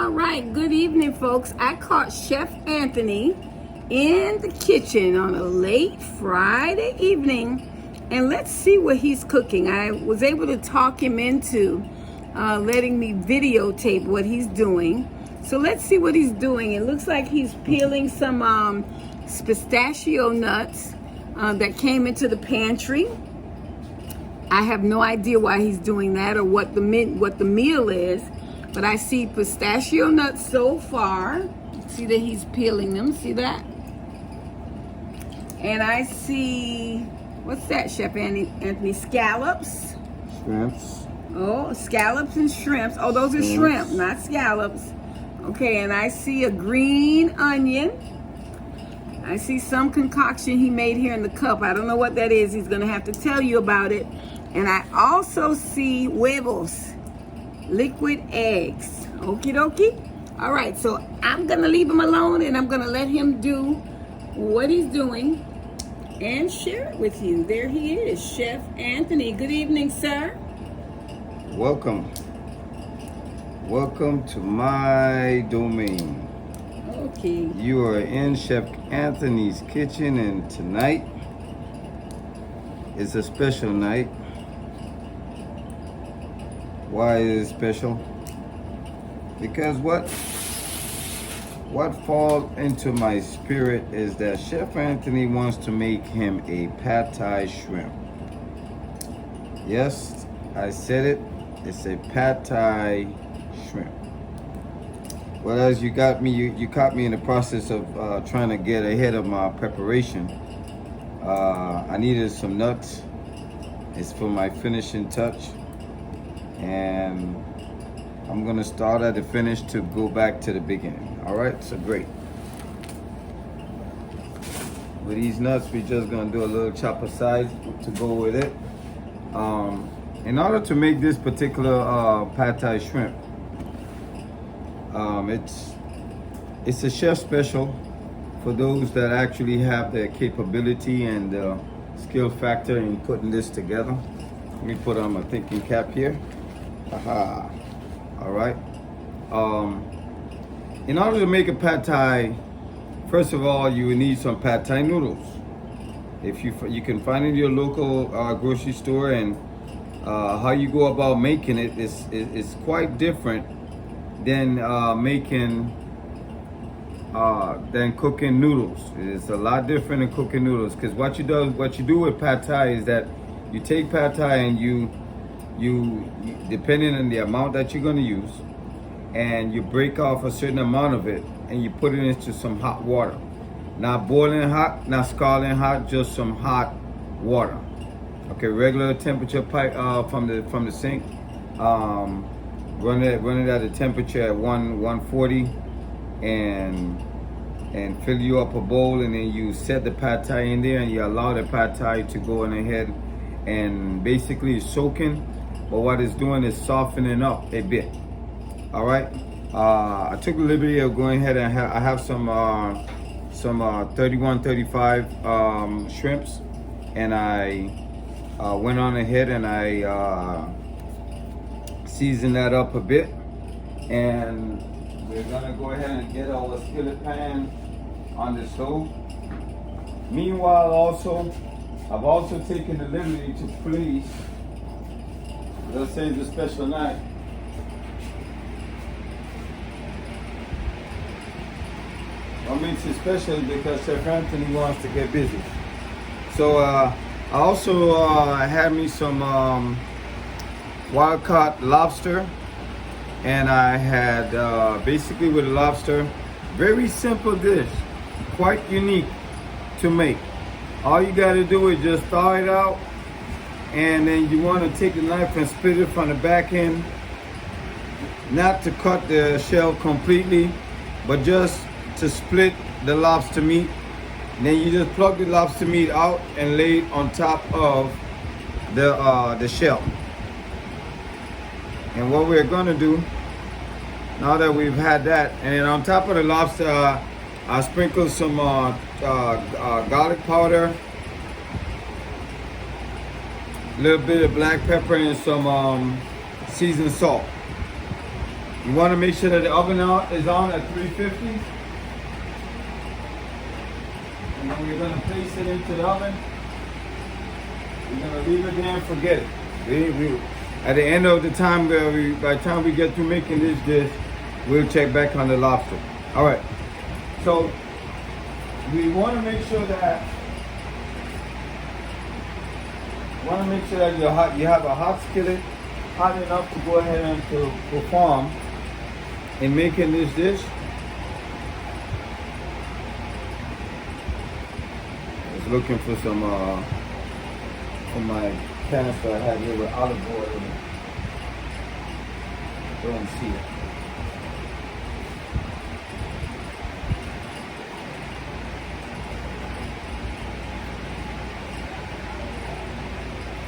All right, good evening, folks. I caught Chef Anthony in the kitchen on a late Friday evening, and let's see what he's cooking. I was able to talk him into letting me videotape what he's doing. So let's see what he's doing. It looks like he's peeling some pistachio nuts that came into the pantry. I have no idea why he's doing that or what the meal is, but I see pistachio nuts so far. See that he's peeling them. See that? And I see, what's that, Chef Anthony? Scallops. Shrimps. Oh, scallops and shrimps. Oh, those are shrimp, not scallops. Okay, and I see a green onion. I see some concoction he made here in the cup. I don't know what that is. He's gonna have to tell you about it. And I also see huevos, liquid eggs. Okie dokie. All right, so I'm gonna leave him alone and I'm gonna let him do what he's doing and share it with you. There he is, Chef Anthony. Good evening, sir. Welcome. Welcome to my domain. Okay. You are in Chef Anthony's kitchen, and tonight is a special night. Why is it special? Because what falls into my spirit is that Chef Anthony wants to make him a pad thai shrimp. Yes, I said it. It's a pad thai shrimp. Well, as you caught me in the process of trying to get ahead of my preparation. I needed some nuts. It's for my finishing touch. And I'm gonna start at the finish to go back to the beginning. All right, so great. With these nuts, we're just gonna do a little chop aside to go with it. In order to make this particular pad thai shrimp, it's a chef special for those that actually have the capability and the skill factor in putting this together. Let me put on my thinking cap here. Aha. All right. In order to make a pad thai, first of all, you will need some pad thai noodles. If you can find it in your local grocery store, and how you go about making it is quite different than cooking noodles. It's a lot different than cooking noodles, because what you do with pad thai is that you take pad thai and you depending on the amount that you're going to use, and you break off a certain amount of it and you put it into some hot water. Not boiling hot, not scalding hot, just some hot water. Okay, regular temperature pipe from the sink. Run it at a temperature at 140, and fill you up a bowl, and then you set the pad thai in there, and you allow the pad thai to go in ahead and basically it's soaking, but what it's doing is softening up a bit. All right. I took the liberty of going ahead and I have some 31, 35 shrimps, and I went on ahead and I seasoned that up a bit, and we're gonna go ahead and get our skillet pan on the stove. Meanwhile, I've also taken the liberty to place, let's say, the special night. What makes it special is because Chef Anthony wants to get busy. So I also had me some wild-caught lobster, and I had basically with the lobster, very simple dish, quite unique to make. All you got to do is just thaw it out, and then you want to take the knife and split it from the back end, not to cut the shell completely, but just to split the lobster meat. And then you just plug the lobster meat out and lay it on top of the shell. And what we're gonna do, now that we've had that, and then on top of the lobster, I sprinkle some garlic powder, a little bit of black pepper, and some seasoned salt. You want to make sure that the oven is on at 350. And then we're going to place it into the oven. We're going to leave it there and forget it. At the end of the time, by the time we get through making this dish, we'll check back on the lobster. All right. So we want to make sure that you have a hot skillet hot enough to go ahead and to perform in making this dish. I was looking for some for my canister I had here with olive oil in it. Don't see it.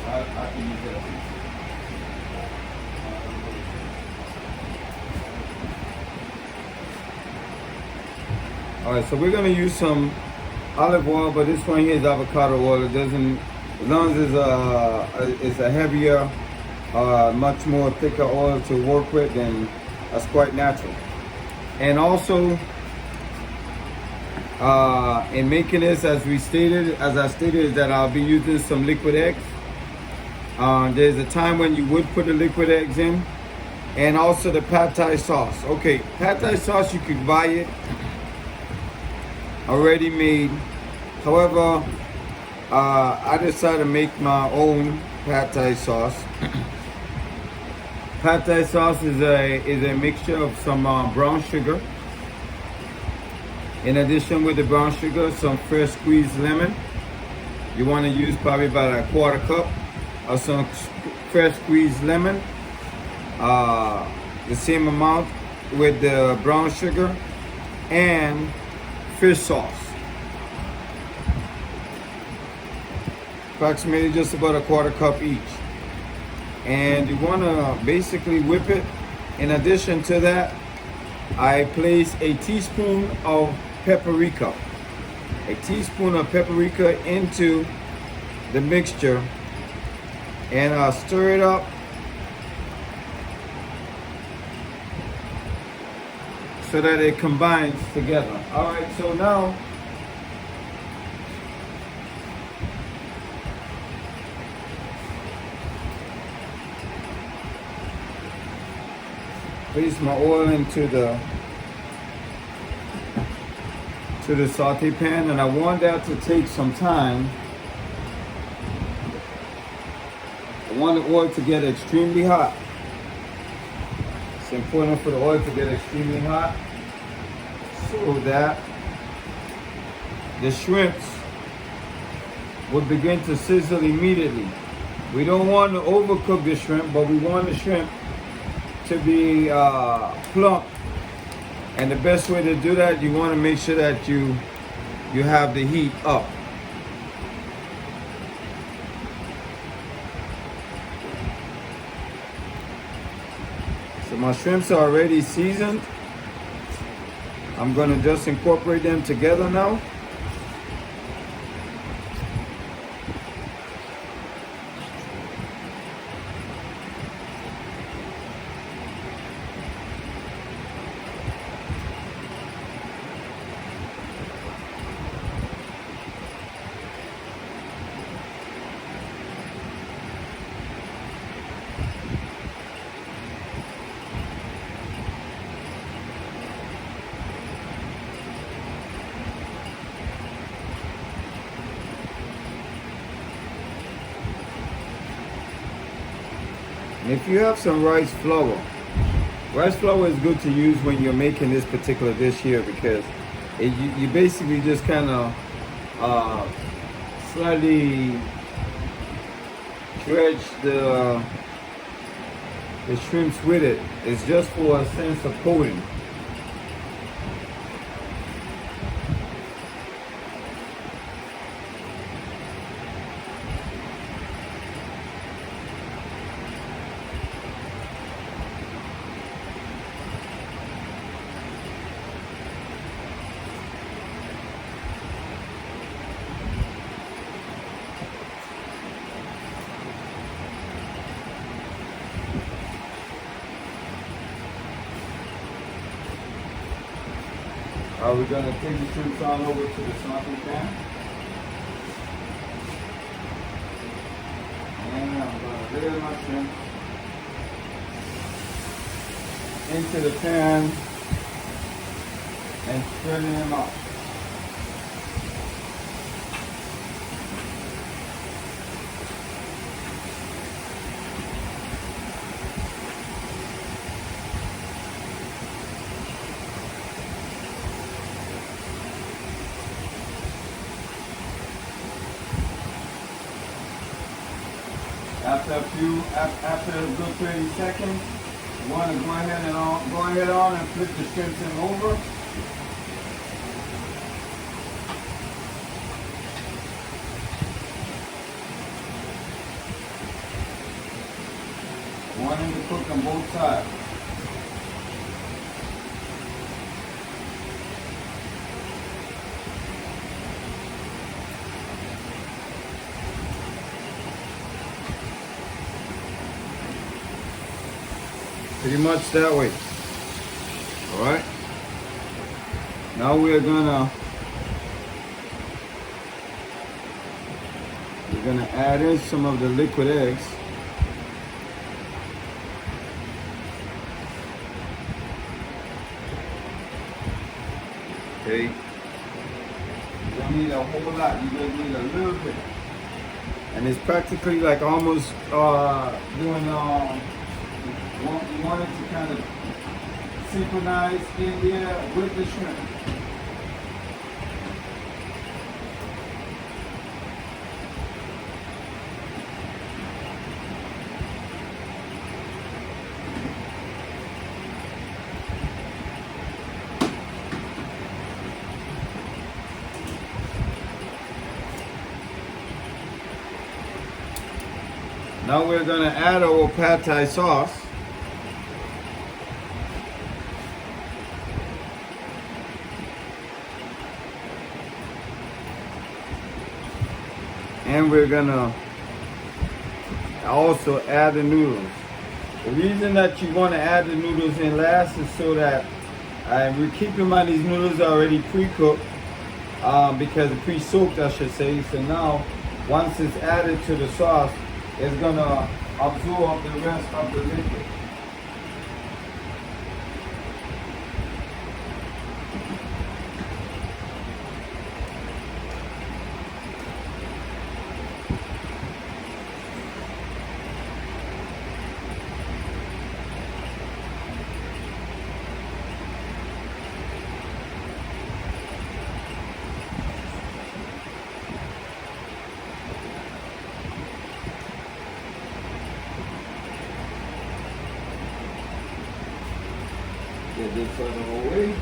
I can use that. All right, so we're gonna use some olive oil, but this one here is avocado oil. It doesn't, as long as it's a heavier, much more thicker oil to work with, then that's quite natural. And also, in making this, as I stated, is that I'll be using some liquid eggs. There's a time when you would put the liquid eggs in, and also the pad thai sauce. Okay, pad thai sauce, you could buy it already made. However, I decided to make my own pad thai sauce. Pad thai sauce is a mixture of some brown sugar. In addition, with the brown sugar, some fresh squeezed lemon. You want to use probably about a quarter cup of some fresh squeezed lemon. The same amount with the brown sugar and fish sauce. Approximately just about a quarter cup each. And you want to basically whip it. In addition to that, I place a teaspoon of paprika. A teaspoon of paprika into the mixture, and I'll stir it up so that it combines together. All right, so now place my oil into the saute pan, and I want that to take some time. I want the oil to get extremely hot. It's important for the oil to get extremely hot so that the shrimps will begin to sizzle immediately. We don't want to overcook the shrimp, but we want the shrimp to be plump. And the best way to do that, you want to make sure that you have the heat up. So my shrimps are already seasoned. I'm going to just incorporate them together now. And if you have some rice flour is good to use when you're making this particular dish here, because you basically just kind of slightly dredge the shrimps with it. It's just for a sense of coating. We're gonna take the shrimps on over to the sauce pan. And I'm gonna layer my shrimp into the pan and spreading them out. After a good 30 seconds, you want to go ahead on and flip the shrimps in over. Wanting to cook on both sides. Pretty much that way. All right. Now we're gonna add in some of the liquid eggs. Okay. You don't need a whole lot. You just need a little bit. And it's practically like almost doing you want it to kind of synchronize in here with the shrimp. Now we're going to add our pad thai sauce. And we're gonna also add the noodles. The reason that you want to add the noodles in last is so that we keep in mind these noodles are already pre-cooked, because pre-soaked I should say. So now once it's added to the sauce, it's gonna absorb the rest of the liquid. Get this out of the way.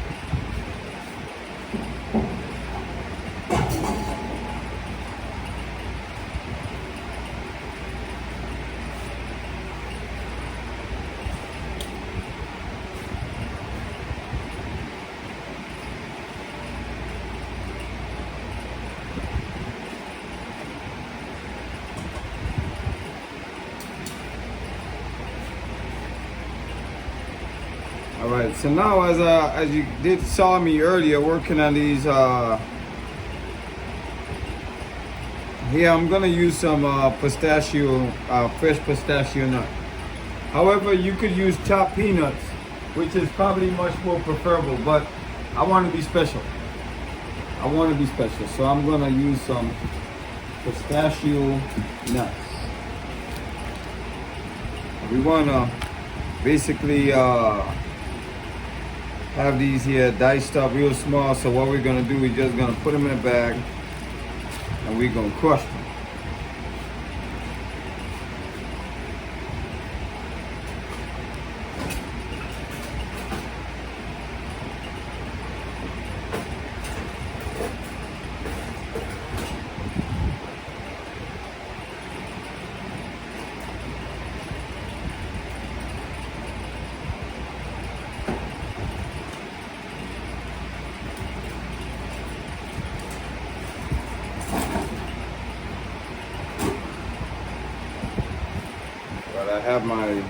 All right, so now as you saw me earlier working on these, here I'm gonna use some pistachio, fresh pistachio nut. However, you could use chopped peanuts, which is probably much more preferable, but I want to be special. So I'm gonna use some pistachio nuts. We wanna basically have these here diced up real small. So what we're gonna do, we're just gonna put them in a bag and we're gonna crush them. I have my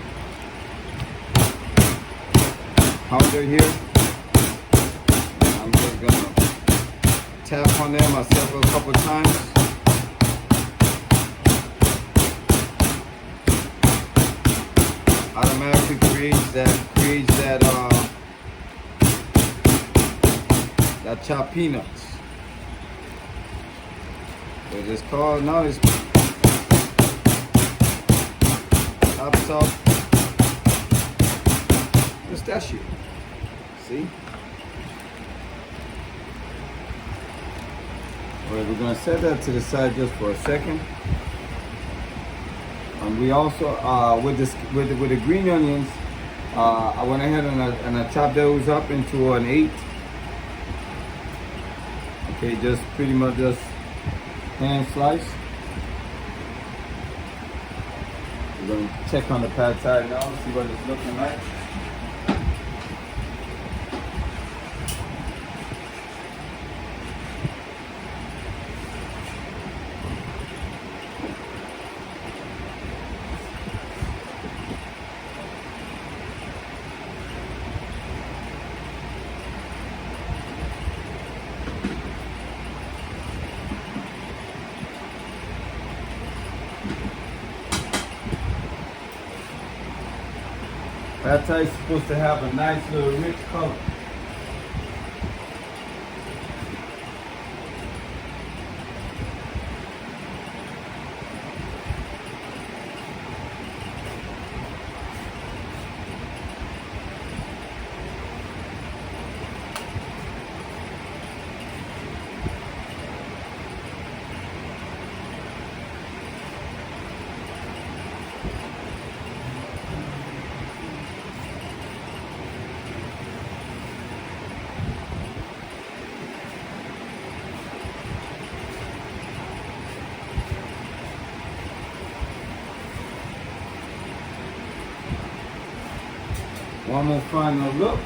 powder here. I'm just tap on them myself a couple times. Automatically creates that chopped peanuts. What it's called now is top salt pistachio. See? Alright, we're gonna set that to the side just for a second. We also with the green onions, I went ahead and I chopped those up into an 8. Okay, just pretty much just hand slice. We're gonna check on the pad thai now, see what it's looking like. Pad thai is supposed to have a nice little rich color. One more final look.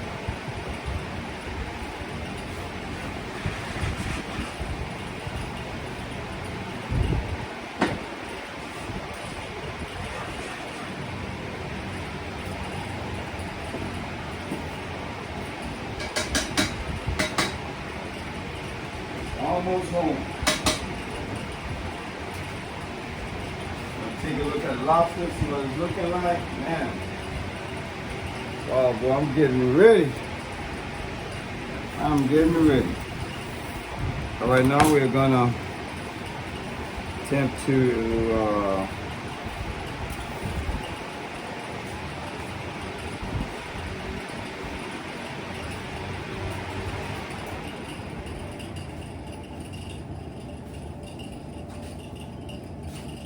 Almost home. Let's take a look at the lobster, see what it's looking like. Man. Oh boy, I'm getting ready. I'm getting ready. All right, now we're gonna attempt to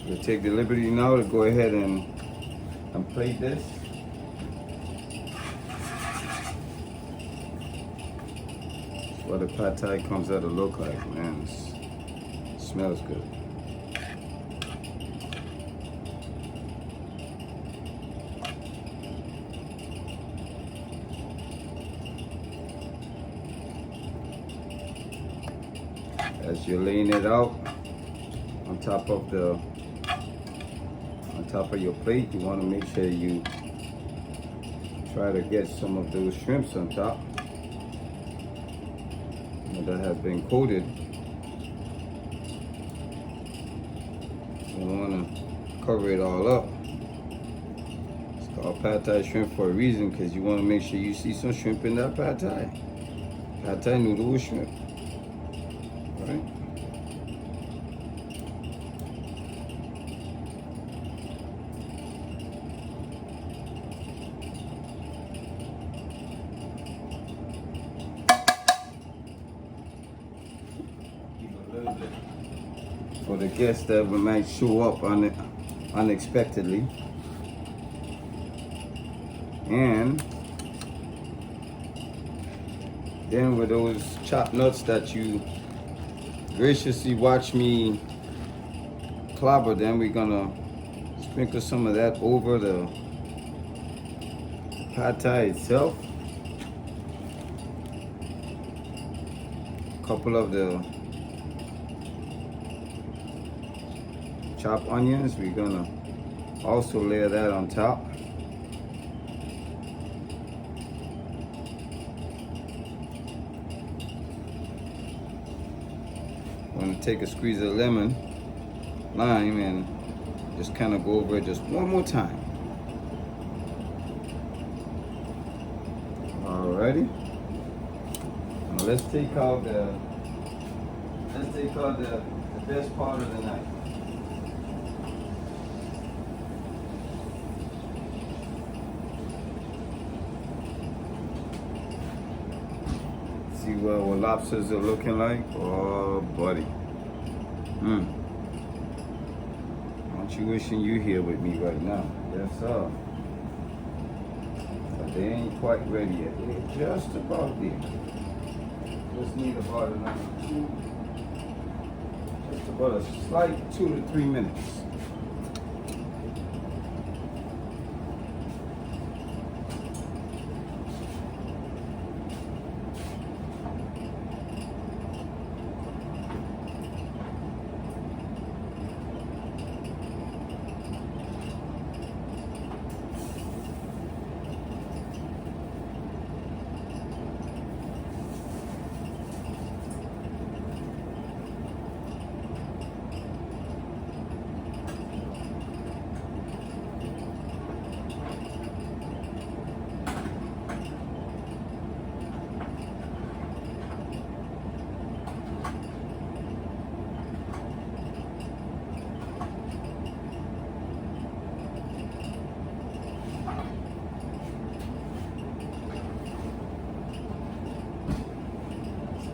we'll take the liberty now to go ahead and plate this. What the pad thai comes out to look like, man. It smells good. As you're laying it out on top of your plate, you want to make sure you try to get some of those shrimps on top that have been coated. You don't want to cover it all up. It's called pad thai shrimp for a reason, because you want to make sure you see some shrimp in that pad thai. Pad thai noodle with shrimp. Right? For the guests that might show up unexpectedly. And then with those chopped nuts that you graciously watch me clobber them, we're gonna sprinkle some of that over the pad thai itself. A couple of the chopped onions, we're gonna also layer that on top. gonna take a squeeze of lemon, lime, and just kind of go over it just one more time. Alrighty. Now let's take out the best part of the night. See what lobsters are looking like? Oh, buddy. Aren't you wishing you here with me right now? Yes, sir. But they ain't quite ready yet. They're just about there. Just need about another just about a slight 2 to 3 minutes.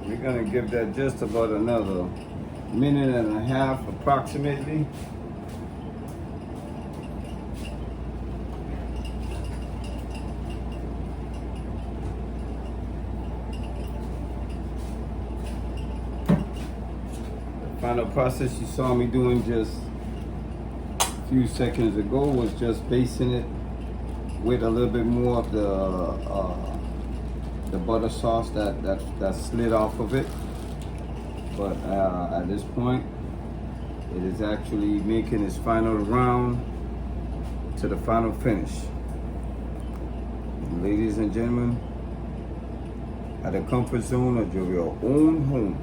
We're gonna give that just about another minute and a half approximately. The final process you saw me doing just a few seconds ago was just basting it with a little bit more of the butter sauce that slid off of it. But at this point, it is actually making its final round to the final finish. And ladies and gentlemen, at the comfort zone of your own home,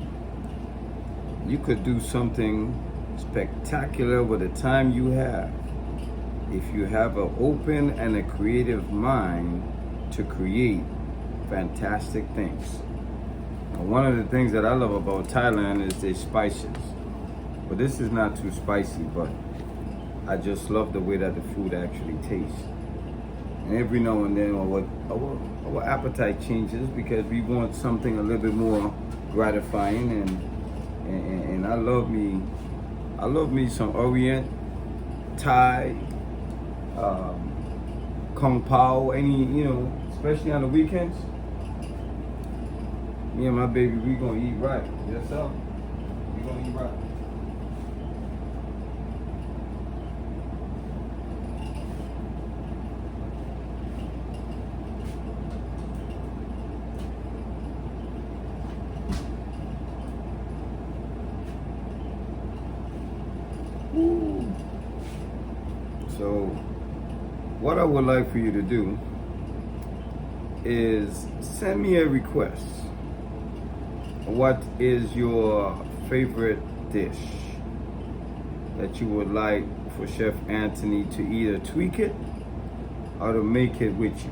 you could do something spectacular with the time you have if you have an open and a creative mind to create fantastic things. Now, one of the things that I love about Thailand is their spices. But this is not too spicy, but I just love the way that the food actually tastes. And every now and then our appetite changes because we want something a little bit more gratifying, and I love me some Orient, Thai, Kung Pao, especially on the weekends. Me and my baby, we gonna eat right. Yes, sir. We gonna eat right. Woo. So, what I would like for you to do is send me a request. What is your favorite dish that you would like for Chef Anthony to either tweak it or to make it with you?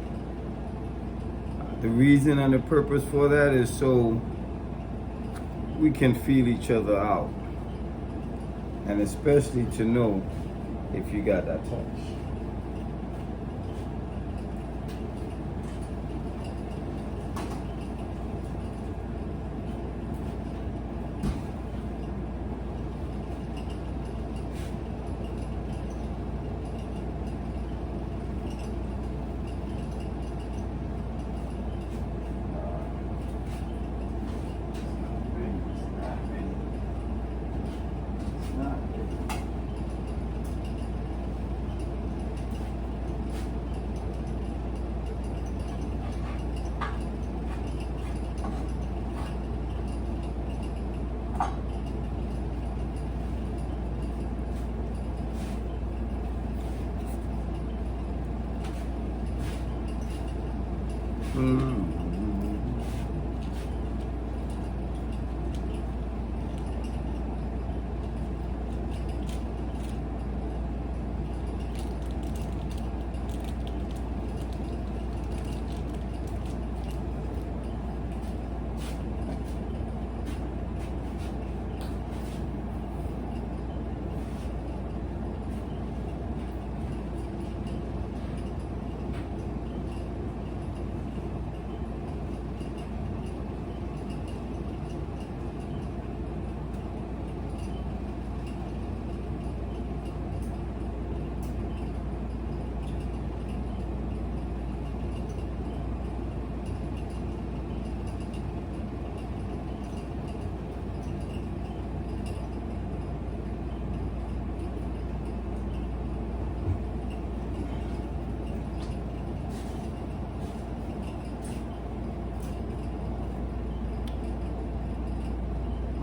The reason and the purpose for that is so we can feel each other out, and especially to know if you got that touch.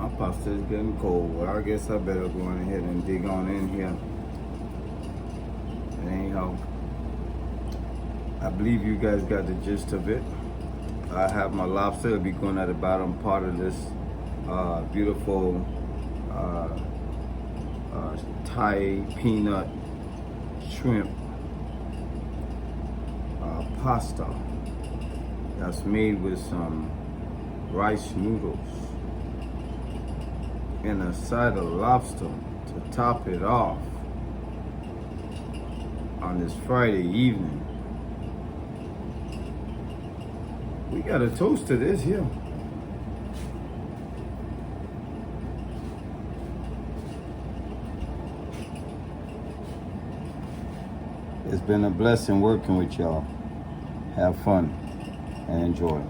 My pasta is getting cold. Well, I guess I better go on ahead and dig on in here. But anyhow, I believe you guys got the gist of it. I have my lobster. It'll be going at the bottom part of this beautiful Thai peanut shrimp pasta that's made with some rice noodles and a side of lobster to top it off on this Friday evening. We got a toast to this here. It's been a blessing working with y'all. Have fun and enjoy.